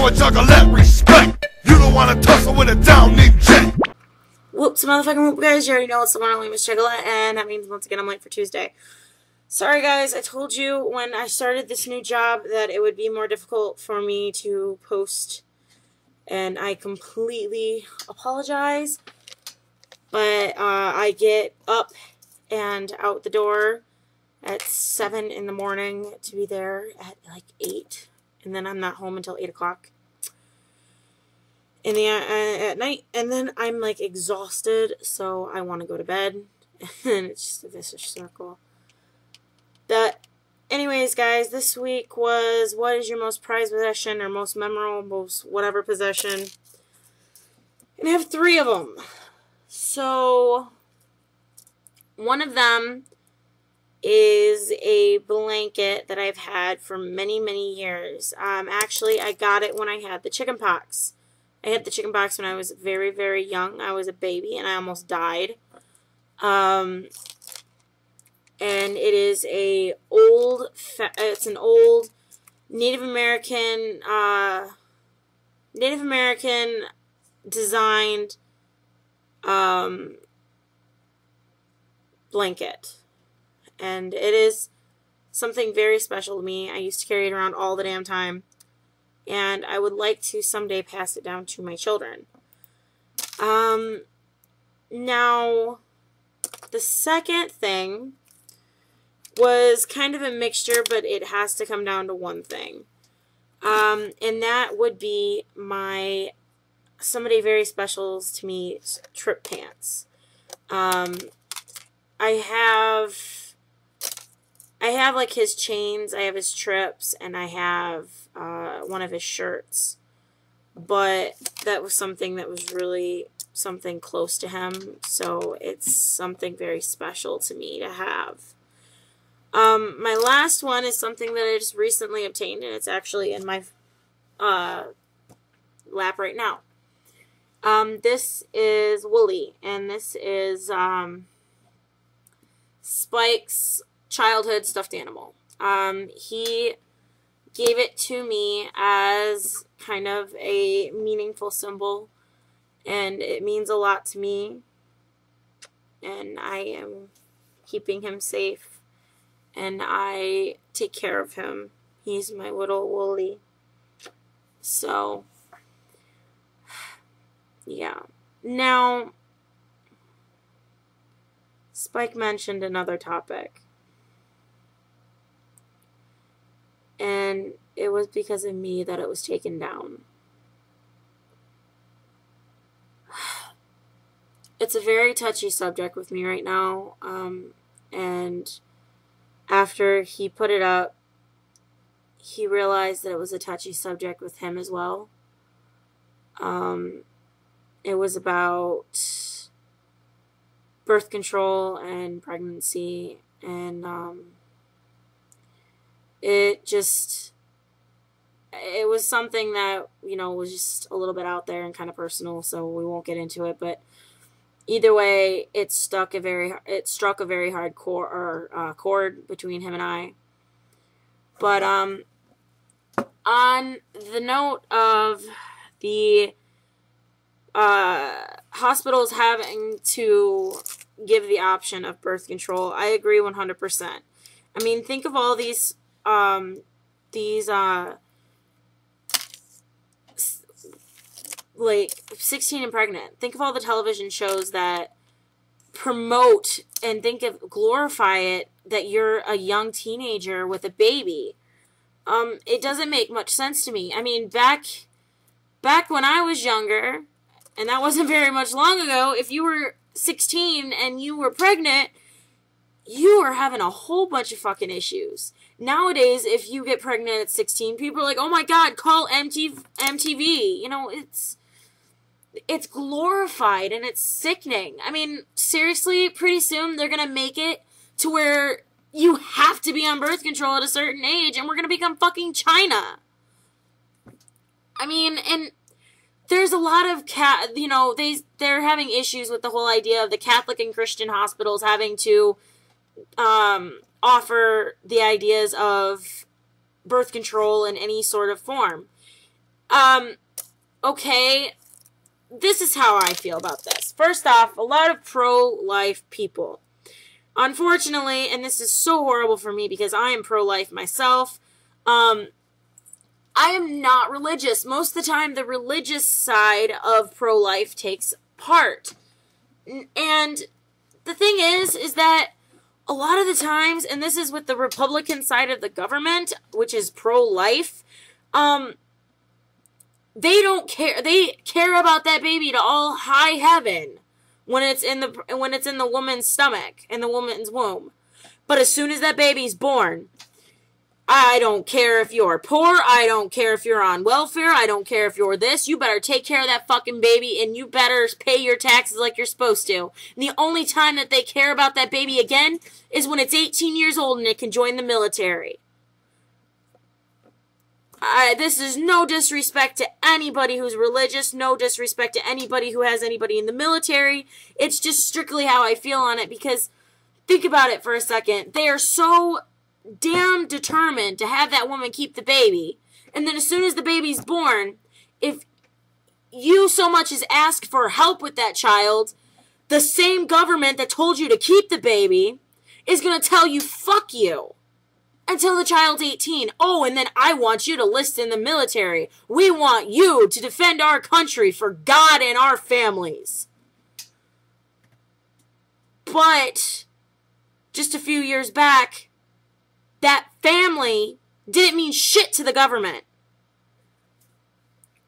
a juggalette, respect. You don't wanna tussle with a down named Jet. Whoops, motherfucking whoop, guys. You already know it's the one and only Miss Juggalo, and that means once again I'm late for Tuesday. Sorry, guys. I told you when I started this new job that it would be more difficult for me to post, and I completely apologize. But I get up and out the door at 7 in the morning to be there at like 8, and then I'm not home until 8 o'clock in the at night, and then I'm like exhausted, so I want to go to bed, and it's just a vicious circle. But anyways, guys, this week was what is your most prized possession or most memorable, most whatever possession, and I have 3 of them. So one of them is a blanket that I've had for many, many years. Actually, I got it when I had the chicken pox. I had the chicken pox when I was very, very young. I was a baby, and I almost died. And it is a old, it's an old Native American designed blanket. And it is something very special to me. I used to carry it around all the damn time. And I would like to someday pass it down to my children. Now, the second thing was kind of a mixture, but it has to come down to one thing. And that would be somebody very special to me, trip pants. I have like his chains, I have his trips, and I have one of his shirts. But that was something that was really something close to him, so it's something very special to me to have. My last one is something that I just recently obtained, and it's actually in my lap right now. This is Wooly, and this is Spike's childhood stuffed animal. He gave it to me as kind of a meaningful symbol, and it means a lot to me, and I am keeping him safe, and I take care of him. He's my little Wooly. So, yeah. Now, Spike mentioned another topic. And it was because of me that it was taken down. It's a very touchy subject with me right now. And after he put it up, he realized that it was a touchy subject with him as well. It was about birth control and pregnancy, and it was something that, you know, was just a little bit out there and kind of personal, so we won't get into it. But either way, it struck a very hard chord between him and I. But on the note of the hospitals having to give the option of birth control, I agree 100%. I mean, think of all these like 16 and pregnant. Think of all the television shows that promote and glorify it, that you're a young teenager with a baby. It doesn't make much sense to me. I mean, back when I was younger, and that wasn't very much long ago, if you were 16 and you were pregnant, you were having a whole bunch of fucking issues. Nowadays, if you get pregnant at 16, people are like, oh my god, call MTV. You know, it's glorified, and it's sickening. I mean, seriously, pretty soon they're gonna make it to where you have to be on birth control at a certain age, and we're gonna become fucking China. I mean, and there's a lot of they're having issues with the whole idea of the Catholic and Christian hospitals having to offer the ideas of birth control in any sort of form. Okay, this is how I feel about this. First off, a lot of pro-life people, unfortunately, and this is so horrible for me because I am pro-life myself, I am not religious. Most of the time, the religious side of pro-life takes part. And the thing is that a lot of the times, and this is with the Republican side of the government, which is pro-life, they don't care. They care about that baby to all high heaven when it's in the woman's stomach, in the woman's womb. But as soon as that baby's born, I don't care if you're poor, I don't care if you're on welfare, I don't care if you're this, you better take care of that fucking baby and you better pay your taxes like you're supposed to. And the only time that they care about that baby again is when it's 18 years old and it can join the military. This is no disrespect to anybody who's religious, no disrespect to anybody who has anybody in the military. It's just strictly how I feel on it, because think about it for a second. They are so damn determined to have that woman keep the baby, and then as soon as the baby's born, if you so much as ask for help with that child, the same government that told you to keep the baby is going to tell you fuck you until the child's 18. Oh, and then I want you to list in the military. We want you to defend our country for God and our families. But just a few years back, that family didn't mean shit to the government.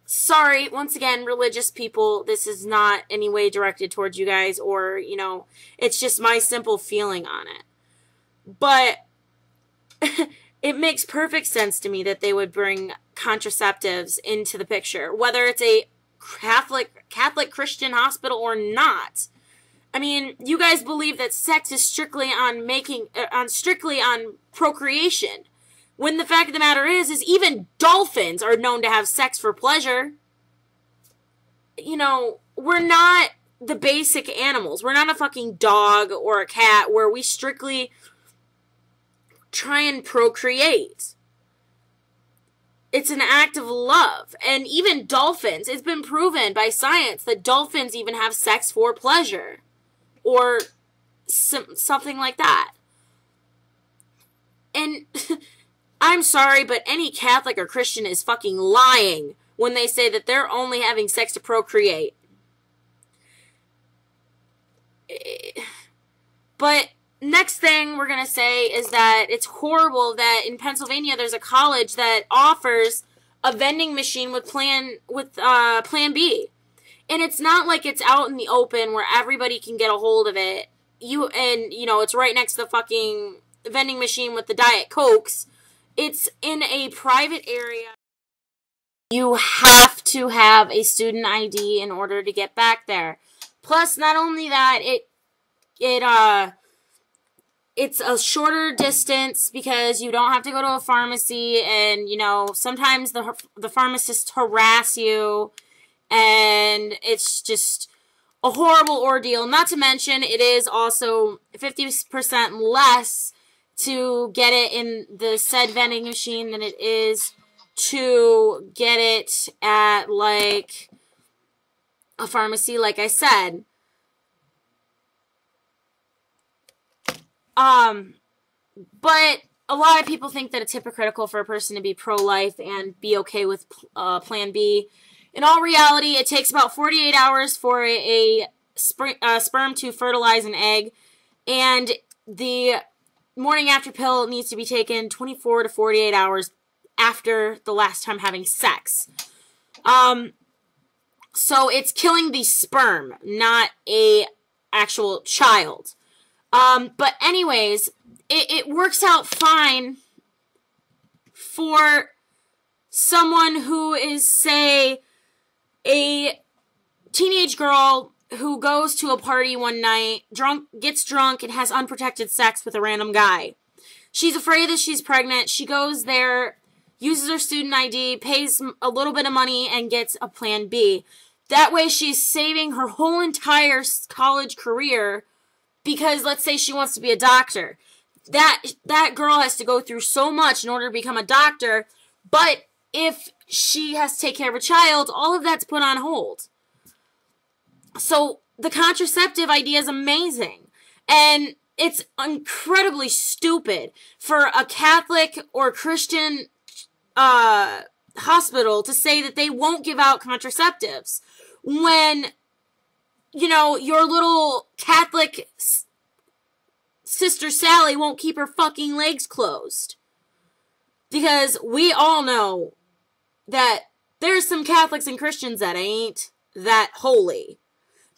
Sorry, once again, religious people, this is not any way directed towards you guys, or, you know, it's just my simple feeling on it. But it makes perfect sense to me that they would bring contraceptives into the picture, whether it's a Catholic Christian hospital or not. I mean, you guys believe that sex is strictly on procreation, when the fact of the matter is even dolphins are known to have sex for pleasure. You know, we're not the basic animals. We're not a fucking dog or a cat where we strictly try and procreate. It's an act of love. And even dolphins, it's been proven by science that dolphins even have sex for pleasure. Or something like that. And I'm sorry, but any Catholic or Christian is fucking lying when they say that they're only having sex to procreate. But next thing we're going to say is that it's horrible that in Pennsylvania there's a college that offers a vending machine with Plan B. And it's not like it's out in the open where everybody can get a hold of it. You know, it's right next to the fucking vending machine with the Diet Cokes. It's in a private area. You have to have a student ID in order to get back there. Plus, not only that, it's a shorter distance because you don't have to go to a pharmacy, and, you know, sometimes the pharmacists harass you, and it's just a horrible ordeal. Not to mention, it is also 50% less to get it in the said vending machine than it is to get it at, like, a pharmacy, like I said. But a lot of people think that it's hypocritical for a person to be pro-life and be okay with Plan B. In all reality, it takes about 48 hours for a sperm to fertilize an egg, and the morning after pill needs to be taken 24 to 48 hours after the last time having sex. So it's killing the sperm, not a actual child. But anyways, it works out fine for someone who is, say, a teenage girl who goes to a party one night, gets drunk, and has unprotected sex with a random guy. She's afraid that she's pregnant. She goes there, uses her student ID, pays a little bit of money, and gets a Plan B. That way she's saving her whole entire college career because, let's say, she wants to be a doctor. That girl has to go through so much in order to become a doctor, but if she has to take care of a child, all of that's put on hold. So the contraceptive idea is amazing. And it's incredibly stupid for a Catholic or Christian hospital to say that they won't give out contraceptives when, you know, your little Catholic Sister Sally won't keep her fucking legs closed. Because we all know that there's some Catholics and Christians that ain't that holy.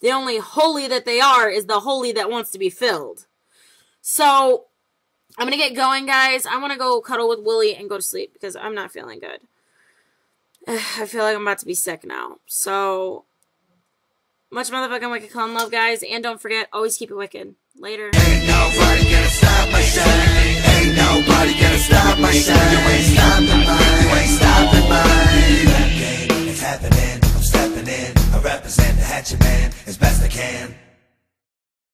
The only holy that they are is the holy that wants to be filled. So, I'm going to get going, guys. I want to go cuddle with Willie and go to sleep because I'm not feeling good. I feel like I'm about to be sick now. So, much motherfucking wicked clown love, guys. And don't forget, always keep it wicked. Later. Ain't nobody gonna stop my shine. Ain't nobody gonna stop my shine. You ain't stopping mine. You ain't stopping mine. Rap game, it's happening. I'm stepping in. I represent the hatchet man as best I can.